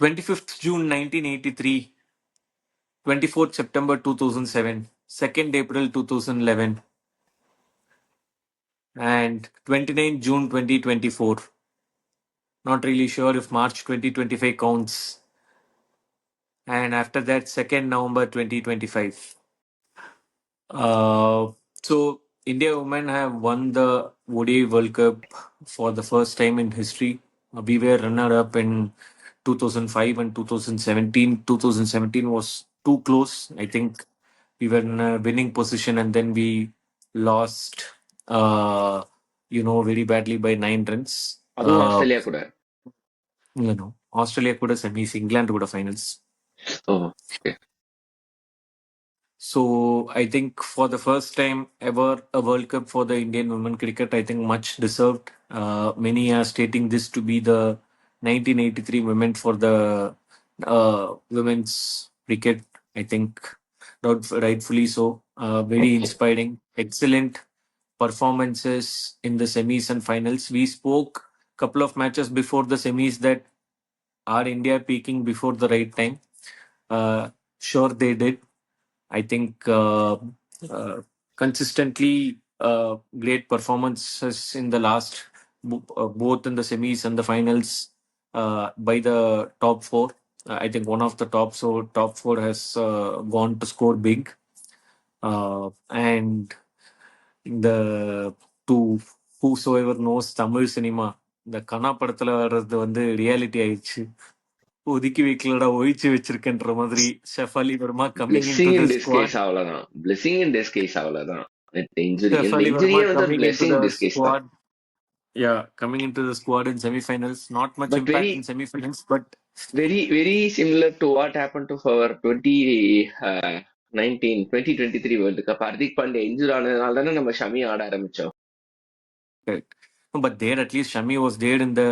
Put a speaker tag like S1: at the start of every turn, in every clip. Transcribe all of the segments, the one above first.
S1: 25th June 1983, 24th September 2007, 2nd April 2011, and 29th June 2024. Not really sure if March 2025 counts. And after that, 2nd November 2025. Uh, so India women have won the ODI World Cup for the first time in history. We were runner-up in 2005 and 2017. 2017 was too close. I think we were in a winning position and then we lost, very badly by 9 runs.
S2: அதுவும் Australia கூட.
S1: Australia could have semis, England could have finals.
S2: ஓ, okay.
S1: So I think for the first time ever a World Cup for the Indian women cricket, I think much deserved. Many are stating this to be the 1983 moment for the women's cricket. I think rightfully so. Very
S2: Okay.
S1: inspiring, excellent performances in the semis and finals. We spoke couple of matches before the semis that are India peaking before the right time. Sure they did. I think consistently great performances in the last, both in the semis and the finals by the top four. I think one of the top four has gone to score big, and the to whosoever knows Tamil cinema, இந்த கனா படத்துல வர்றது வந்து reality ஆயிடுச்சு. ஒதுக்கி வைக்கலடா ஒழிச்சு வச்சிருக்கன்ற மாதிரி Shafali Verma coming in
S2: Blessing
S1: to
S2: in
S1: the
S2: disguise
S1: squad.
S2: அவ்வளவுதான். Blessing in disguise அவ்வளவுதான். இந்த இன்ஜுரி
S1: Shefali Verma
S2: வந்து ஒரு
S1: coming into
S2: blessing in
S1: the
S2: disguise தான்.
S1: squad. Yeah, coming into the squad in semi-finals. Not much
S2: But
S1: impact
S2: very
S1: in semi-finals, but
S2: very similar to what happened to our 2023 World Cup. Hardik Pandya injure ஆனதுனால தானே நம்ம ஷமி ஆட ஆரம்பிச்சோம்.
S1: correct. No, but there at least Shami was there in the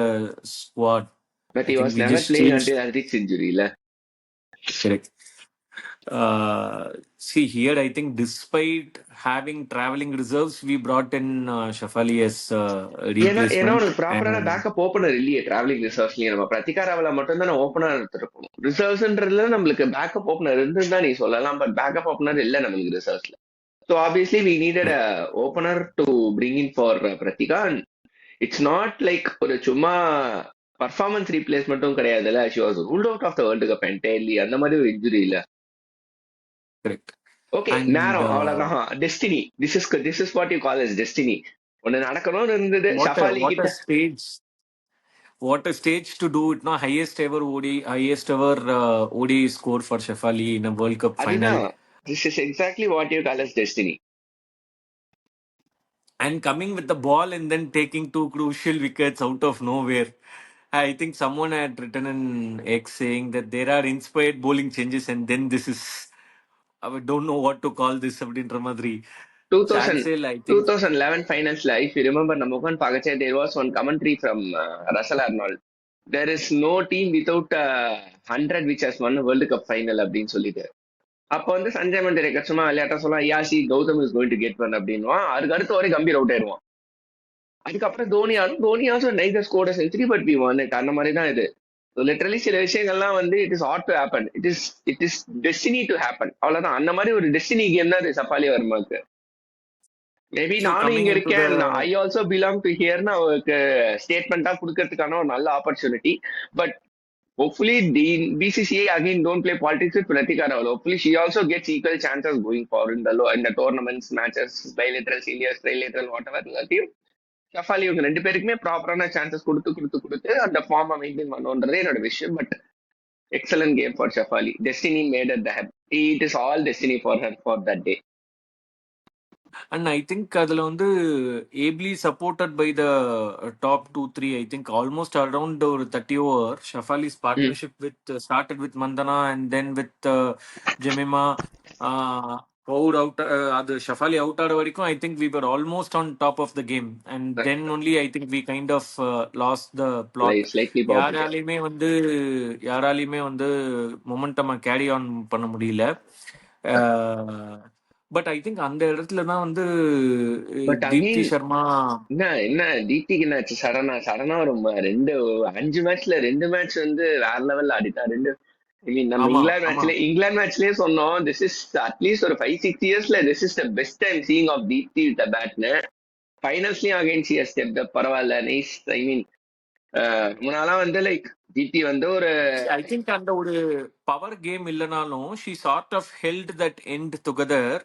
S1: squad.
S2: But
S1: I
S2: he
S1: think
S2: was
S1: we
S2: never
S1: just
S2: playing
S1: changed.
S2: until Hardik's injury, இல்ல?
S1: Correct. See here, I think despite having traveling reserves, we brought in Shafali as
S2: ஏன்னா
S1: replacement,
S2: உனக்கு ப்ராப்பரான
S1: and
S2: backup opener இல்லையே travelling ரிசர்வ்ஸ்லயே. நம்ம பிரத்திகாராவில மட்டும் தான் opener எடுத்திருக்கோம். ரிசர்வ்ஸ்ன்றதுல நம்மளுக்கு பேக்கப் ஓப்பனர் இருந்துன்னு தான் நீ சொல்லலாம். பட் பேக்கப் ஓப்பனர் இல்ல நம்மளுக்கு ரிசர்வ்ஸ்ல. So obviously we needed a opener to bring in for Pratika. It's not like ஒரு சும்மா பர்ஃபார்மன்ஸ் ரீப்ளேஸ்மெண்ட்டும் கிடையாதுல்ல. She was ruled out of the world cup entirely. அந்த மாதிரி ஒரு இன்ஜுரி இல்ல.
S1: correct.
S2: ஓகே,
S1: And
S2: நேரம் அவ்வளவுதான். Destiny, this is what you call is destiny. ஒன்னு நடக்கணும்னு இருந்தது. ஷஃபாலி
S1: what a
S2: கிட்ட
S1: stage! What a stage to do it! No, highest ever ODI score for Shefali in a World Cup final,
S2: அதுதான். This is exactly what you call is destiny.
S1: and coming with the ball and then taking two crucial wickets out of nowhere. I think someone had written in X saying that there are inspired bowling changes, and then this is. I don't know what to call this. அப்படின்ற மாதிரி.
S2: 2000
S1: Chancel, I think.
S2: 2011 finalsல, if you remember, நம்ம உட்கார்ந்து பார்க்கச்சே there was one commentary from Russell Arnold. There is no team without 100 which has won a World Cup final அப்படின்னு சொல்லிட்டு. அப்ப வந்து சஞ்சய் மண்டேரேக்கர் சும்மா விளையாட்டா சொல்லலாம், யாசி Gautam is going to get one அப்படின்வான். அதுக்கு அடுத்த வரை கம்பீர் அவுட் ஆயிடுவான். அதுக்கப்புறம் Dhoni also neither scored century but we won it. அந்த மாதிரி தான் இது. லிட்டரலி சில விஷயங்கள்லாம் வந்து it is ought to happen. It is destiny to happen. அவ்வளவுதான். அந்த மாதிரி ஒரு டெஸ்டினி கேம் தான் இது ஷஃபாலி வர்மாக்கு. மேபி
S1: So
S2: நானும்
S1: coming
S2: இங்க
S1: into
S2: இருக்கேன்,
S1: the
S2: I also belong to ஹியர்னு அவருக்கு ஸ்டேட்மெண்டா கொடுக்கறதுக்கான ஒரு நல்ல opportunity. But hopefully the BCCI again don't play politics with Pratika Rawal. Hopefully she also gets equal chances going forward in the tournaments, matches, bilateral, seniors, trilateral, whatever. Shafali இவங்க ரெண்டு பேருக்குமே ப்ராப்பரான chances கொடுத்து அந்த ஃபார்மை மெயின்டைன் பண்ணுன்றதே என்னோட விஷயம். But excellent game for Shafali. Destiny made at the hep. It is all destiny for her for that day.
S1: And I think அதுல வந்து ably supported by the top 2-3. I think almost around ஒரு 30 over. Shafali's partnership with started with Mandana and then with Jemima. Pour out அது Shafali out ஆட வரைக்கும் I think we were almost on top of the game, and then only I think we kind of lost the plot.
S2: Slightly
S1: யாராலையுமே வந்து மொமெண்டமா carry on பண்ண முடியல. But I think அந்த இடத்துல தான் வந்து
S2: பட்
S1: தீப்தி
S2: அகைன்
S1: சர்மா.
S2: என்ன என்ன தீப்திக்கு என்னாச்சு? சடனா சடனா ஒரு 5 மேட்ச்ல 2 மேட்ச் வந்து வேற லெவல்ல ஆடிட்டா. ஐ மீன் நம்ம
S1: ஆமா ஆமா.
S2: இங்கிலாந்து மேட்ச்லயே சொன்னோம், திஸ் இஸ் அட்லீஸ்ட் ஒரு 5-6 இயர்ஸ்ல this is the best time seeing of Deepti with பேட்னு. ஃபைனல்ஸ்லயும் again she has stepped up. பரவாயில்ல, நைஸ். ஐ மீன் ரொம்ப நாளா வந்து லைக் தீப்தி வந்து ஒரு
S1: ஐ திங்க் அந்த ஒரு பவர் கேம் இல்லைனாலும் she sort of held that end together.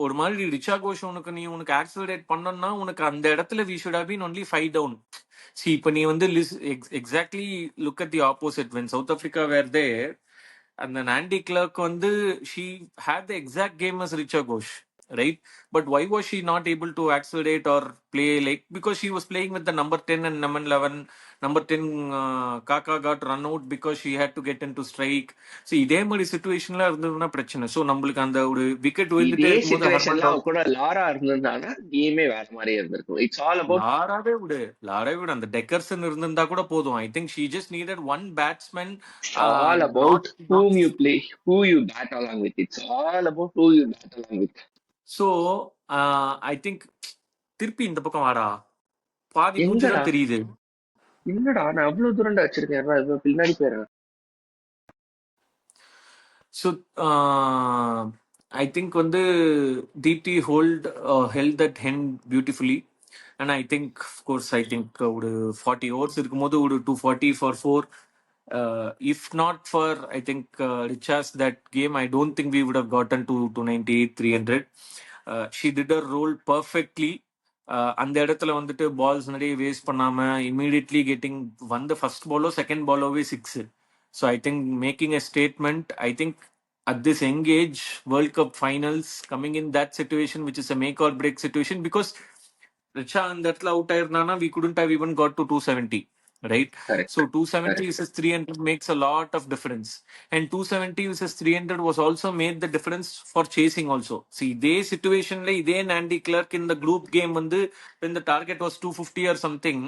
S1: ஒரு மாதிரி ரிச்சா கோஷ் உனக்கு ஆக்சலரேட் பண்ணணும்னா உனக்கு அந்த இடத்துல we should have been only 5 down. See இப்போ நீ வந்து exactly look at the opposite when South Africa were there. அந்த நாண்டி கிளர்க் வந்து she had the exact game as Richa Ghosh, right? But why was she not able to accelerate or play like, because she was playing with the number 10 and number 11. Number 10 Kaka got run out because she had to get into strike. See இதே மாதிரி சுச்சுவேஷன்ல இருந்ததுன்னா பிரச்சனை. So நம்மளுக்கு அந்த ஒரு wicket
S2: இதே
S1: விழுந்துட்டே இருக்கும்போது
S2: சுச்சுவேஷன்ல
S1: ஹர்மன்
S2: அவ
S1: ராவ்.
S2: கூட லாரா இருந்திருந்தானா கேமே வேற மாதிரி இருந்திருக்கும். இட்ஸ் ஆல் அபவுட்
S1: லாராவே விடு, லாராவே விடு, அந்த டெக்கர்சன் இருந்திருந்தா கூட போதும். I think she just needed one batsman.
S2: All about
S1: not
S2: whom
S1: not
S2: you play, who you bat along with. It's all about who you bat along with.
S1: So I think திருப்பி இந்த பக்கம் வாடா, பாதி மூஞ்சி
S2: எங்கடா
S1: தான் தெரியுது.
S2: என்னடா நான் அவ்வளவு தூரம்டா வச்சிருக்கேன், பின்னாடி போயிடுறேன்.
S1: So I think வந்து Deepthi held that hand beautifully. And I think, of course, I think ஒரு 40 overs இருக்கும்போது ஒரு 240 for 4. If not for, I think, Richard's that game, I don't think we would have gotten to 298, 300. She did her role perfectly. அந்த இடத்துல வந்துட்டு balls நிறைய waste பண்ணாம immediately getting வந்த first பாலோ செகண்ட் பாலோவே 6. So I think making a statement, I think at this young age, World Cup finals, coming in that situation, which is a make or break situation, because Richa and that out nana, we couldn't have even got to 270, right? So
S2: correct
S1: 270
S2: correct.
S1: versus 300 makes a lot of difference. And 270 versus 300 was also made the difference for chasing also. See, they situation like they and Andy Clark in the group game when the target was 250 or something,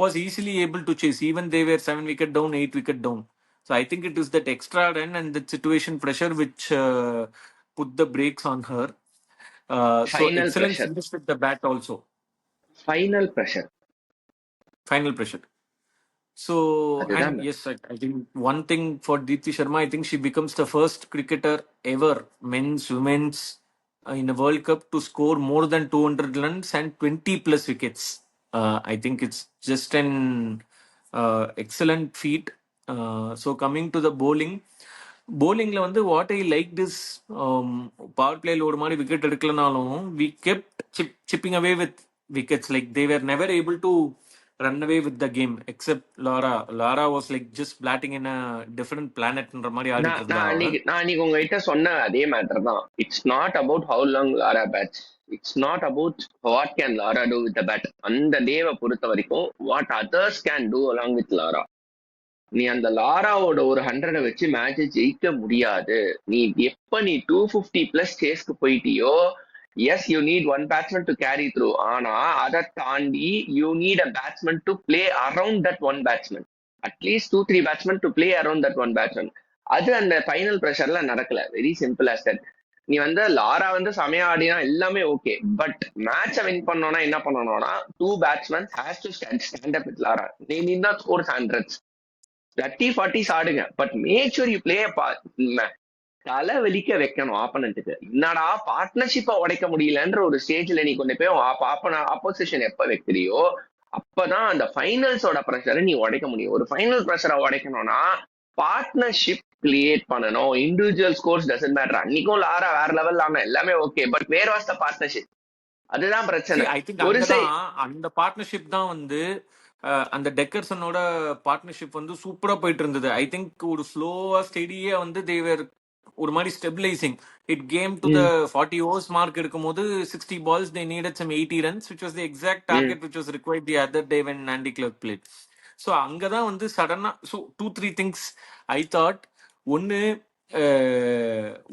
S1: was easily able to chase. Even they were 7 wicket down, 8 wicket down. So I think it is that extra run and that situation pressure which put the brakes on her. So
S2: final
S1: excellent
S2: pressure,
S1: finish with the bat also.
S2: Final pressure,
S1: Final pressure. So,
S2: அதுதான்
S1: and yes, I think one thing for Deepthi Sharma, I think she becomes the first cricketer ever, men's, women's, in a World Cup to score more than 200 runs and 20 plus wickets. I think it's just an excellent feat. So, coming to the bowlingல வந்து what I like this power பிளேல ஒரு மாதிரி wicket எடுக்கலனாலும் we kept chipping away with wickets. Like they were never able to run away with the game except Laura. Laura was like just plotting in a different பிளானட்ன்ற மாதிரி ஆடிட்டு
S2: நான்
S1: இருந்தா
S2: நான்
S1: அவ.
S2: அன்னைக்கு உங்ககிட்ட சொன்ன அதே மேட்டர் தான். It's not about how long Lara bats, it's not about what can Lara do with bat. அந்த டேவை பொறுத்த வரைக்கும் what others can do along with Lara. நீ அந்த லாராவோட ஒரு 100 வச்சு மேட்ச் ஜெயிக்க முடியாது. நீ எப்ப நீ 250+ சேஸ்க்கு போயிட்டியோ, yes you need one batsman to carry through. ஆனா அதை தாண்டி you need a batsman to play around that one batsman. At least 2-3 batsman to play around that one batsman. அது அந்த ஃபைனல் ப்ரெஷர்ல நடக்கல. Very simple as that. நீ வந்து Laura வந்து செமையா ஆடினா எல்லாமே ஓகே, பட் மேட்சை வின் பண்ணோம்னா என்ன பண்ணணும்னா 2 batsmen has to stand up with Lara. நீ தான் ஸ்கோர் 100. 30-40 ஆடுங்க, but make sure you play தலை வலிக்க வைக்கணும் ஆப்பனண்ட்டுக்கு. என்னடா பார்ட்னர்ஷிப்பை உடைக்க முடியலன்ற ஒரு ஸ்டேஜ்ல நீ கொண்டு போய் ஆப்போசிஷன் எப்ப வைக்கிறியோ அப்பதான் அந்த ஃபைனல்ஸோட ப்ரெஷரை நீ உடைக்க முடியும். ஒரு ஃபைனல் ப்ரெஷரை உடைக்கணும்னா பார்ட்னர்ஷிப் கிரியேட் பண்ணணும். Individual scores doesn't matter. அன்னைக்கும் லாரா வேற லெவல் ஆனா எல்லாமே okay, but where was the partnership? அதுதான் பிரச்சனை.
S1: ஐ திங்க்
S2: ஒரு
S1: அங்கதான் அந்த பார்ட்னர்ஷிப் தான் வந்து அந்த டெக்கர்சனோட பார்ட்னர்ஷிப் வந்து சூப்பரா போயிட்டு இருந்தது. ஐ திங்க் ஒரு ஸ்லோவா ஸ்டெடியா வந்து தேவர் ஒரு மாதிரி stabilising. It came to the 40 overs mark எடுக்கும்போது 60 balls they needed some 80 runs, which was the exact target which was required the other day when Andy Clark played. So அங்கதான் வந்து சடனா ஸோ 2-3 திங்ஸ் ஐ தாட். ஒன்னு,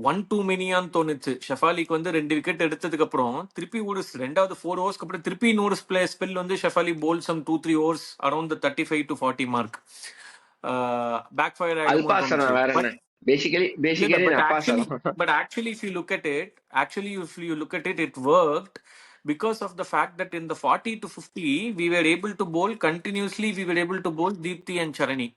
S1: one two மெனியான்னு தோணுச்சு. ஷெஃபாலிக்கு வந்து 2 wicket எடுத்ததுக்கு அப்புறம் திருப்பி ஒரு ரெண்டாவது 4 ஓவர்ஸ்க்கு அப்புறம் திருப்பி இன்னொரு ஸ்பெல் வந்து Shafali bowl some 2-3 overs around the 35 to 40 mark. Backfire ஆயிடுமோ
S2: அல்பாசனா
S1: தோணுச்சு.
S2: வேற
S1: பட்
S2: என்ன பேசிக்கலி
S1: But
S2: நப்பாசா
S1: actually,
S2: தான்.
S1: if you look at it, it worked because of the fact that in the 40 to 50, we were able to bowl continuously. We were able to bowl Deepthi and Charani.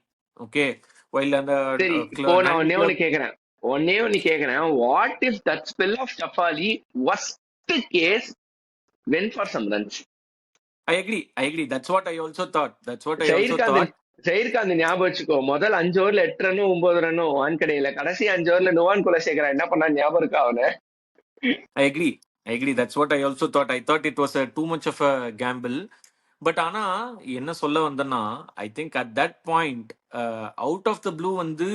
S1: Okay, while on the
S2: சரி, இப்போ நான்
S1: 90 club,
S2: ஒன்னே ஒன்னு கேக்குறேன், what if that spell of Shafali worst case went for some runs?
S1: I agree. That's what I also thought.
S2: Zaheer Khan Zaheer Khan ஞாபகம் வச்சுக்கோ, முதல் 5 ஓவர்ல 8 ரன்னும் 9 ரன்னும் வான்கடையில, கடைசி 5 ஓவர்ல நுவான் குலசேகரா என்ன பண்ணா ஞாபகம் இருக்கா அவனை?
S1: I agree. That's what I also thought. I thought it was too much of a gamble. But ஆனா என்ன சொல்ல வந்தேன்னா, I think at that point out of the blue வந்து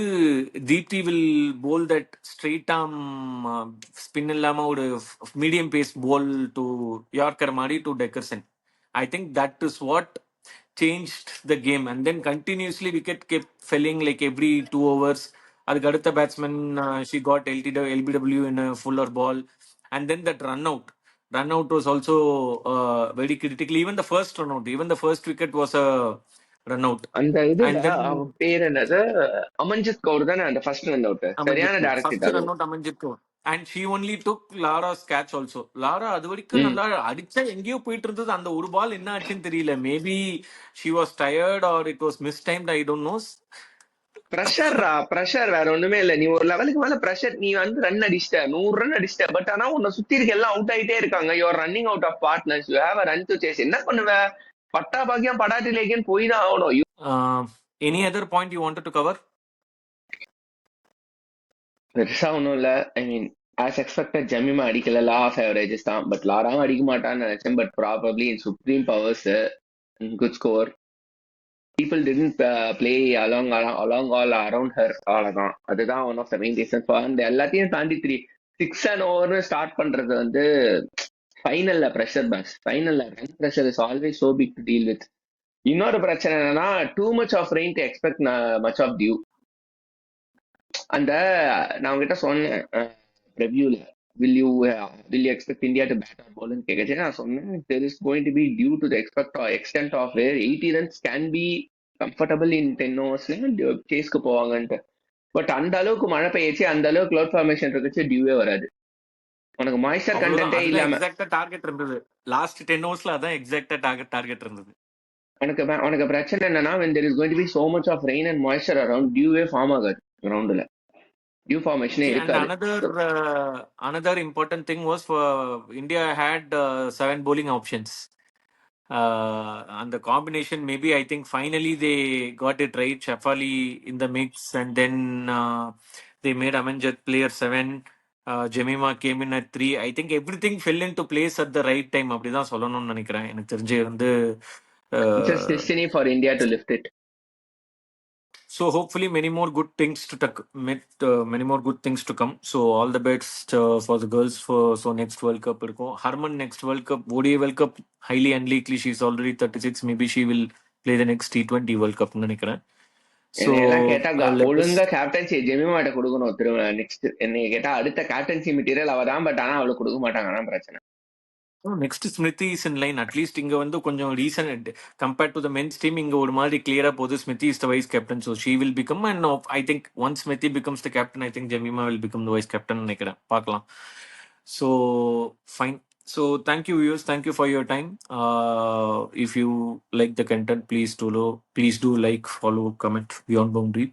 S1: Deepti will bowl that straight arm spin இல்லாம ஒரு medium pace bowl to yorker மாதிரி to டெக்கர்சன். I think that is what changed the game. And then continuously wicket kept falling like every 2 overs. அதுக்கு அடுத்த batsman she got LBW in a fuller ball. And then that run out was also very critical. Even the first run out, even the first wicket was a run out.
S2: அந்த இதுல
S1: And then
S2: அவன் பேர் என்னது, அமன்ஜித் கவுர் தானே அந்த first run out, சரியான direct
S1: first
S2: hit
S1: run
S2: அதுவும்.
S1: out Amanjit Kaur. And she only took Lara's catch also. Lara அது வரைக்கும்
S2: ம்
S1: நல்லா அடிச்சா எங்கேயோ போயிட்டு இருந்தது. அந்த ஒரு பால் என்ன ஆச்சுன்னு தெரியல. Maybe she was tired or it was mistimed. I don't know.
S2: Pressure வேற ஒண்ணுமே இல்ல. நீ ஒரு லெவலுக்கு மேல ப்ரெஷர், நீ வந்து ரன் அடிச்சிட்ட, 100 ரன் அடிச்சிட்ட, பட் ஆனா உன்னை சுத்தி இருக்க எல்லாம் அவுட் ஆயிட்டே இருக்காங்க. You're running out of partners, you have a run to chase. என்ன பண்ணுவ? பட்டா பாக்கியம் படாட்டி லேக்கேன்னு போய் தான் ஆகணும்.
S1: Any other point you wanted to cover?
S2: பெருசா ஒன்றும் இல்ல. ஐ மீன் ஆஸ் எக்ஸ்பெக்டட் ஜமீமா அடிக்கல, லா ஆஃப் அவரேஜஸ் தான். பட் லாராவும் அடிக்க மாட்டான்னு நினைச்சேன். But probably in supreme powers good score. People didn't play along all around her, அவ்வளவுதான். அதுதான் one of the main reason. அந்த எல்லாத்தையும் தாண்டி 6 and over ஸ்டார்ட் பண்றது வந்து ஃபைனல்ல ப்ரெஷர் பாஸ். ஃபைனல்ல run pressure is always so big to deal with. இன்னொரு பிரச்சனை என்னன்னா, too much of rain to expect much of dew. அந்த நான் உங்ககிட்ட சொன்னேன் ப்ரிவ்யூல, will you expect India to bat or bowl ன்னு கேட்கச்சு. நான் சொன்னேன் there is going to be due to the extent of where 80 runs can be comfortable in 10 overs சேஸ்க்கு போவாங்கன்ட்டு. But அந்த அளவுக்கு மழை பெய்யச்சு, அந்த அளவுக்கு க்ளவுட் ஃபார்மேஷன் இருக்குச்சு, டியூவே வராது. உனக்கு மாய்ஸ்சர் கண்டென்ட்டே இல்லாம
S1: எக்ஸாக்ட்டா டார்கெட் இருந்தது. லாஸ்ட் 10 ஓவர்ஸ்ல அதான் எக்ஸாக்ட்டா டார்கெட் இருந்தது.
S2: உனக்கு பிரச்சனை என்னன்னா, when there is going to be so much of rain and moisture around, டியூவே ஃபார்ம் ஆகாது கிரவுண்ட்ல. டியூ ஃபார்மேஷனே
S1: And
S2: இருக்காது.
S1: another important thing was for India had 7 bowling options. And the combination, maybe I think finally they got it right. Shafali in the mix, and then they made Amanjit player 7. Jemima came in at 3. I think everything fell into place at the right time. அப்படிதான் சொல்லணும்னு நினைக்கிறேன். எனக்கு தெரிஞ்சு வந்து
S2: Just destiny for India to lift it.
S1: So hopefully many more good things to come. So all the best for the girls for next World Cup இருக்கும். Harman next World Cup, ODI World Cup highly unlikely. She's already 36. Maybe she will play the next T20 World Cup னு நினைக்கிறேன். So
S2: என்னையெல்லாம் கேட்டா
S1: let us
S2: ஒழுங்கா captaincy ஜெமிமாட்ட கொடுக்கணும். திரும்ப next என்னைய கேட்டா அடுத்த கேப்டன்சி மெட்டீரியல் அவதான். பட் ஆனா அவளுக்கு கொடுக்க மாட்டாங்க, அதான் பிரச்சனை.
S1: Next Smriti is in line. At least இங்க வந்து கொஞ்சம் recent compared to the men's team இங்க ஒரு மாதிரி கிளியரா போகுது. Smriti is the vice captain, so she will become. And I think once Smriti becomes the captain, I think Jemimah will become the vice captain நினைக்கிறேன். பார்க்கலாம். So fine. So thank you viewers, thank you for your time. If you like the content, please do like, follow, comment Beyond Boundary.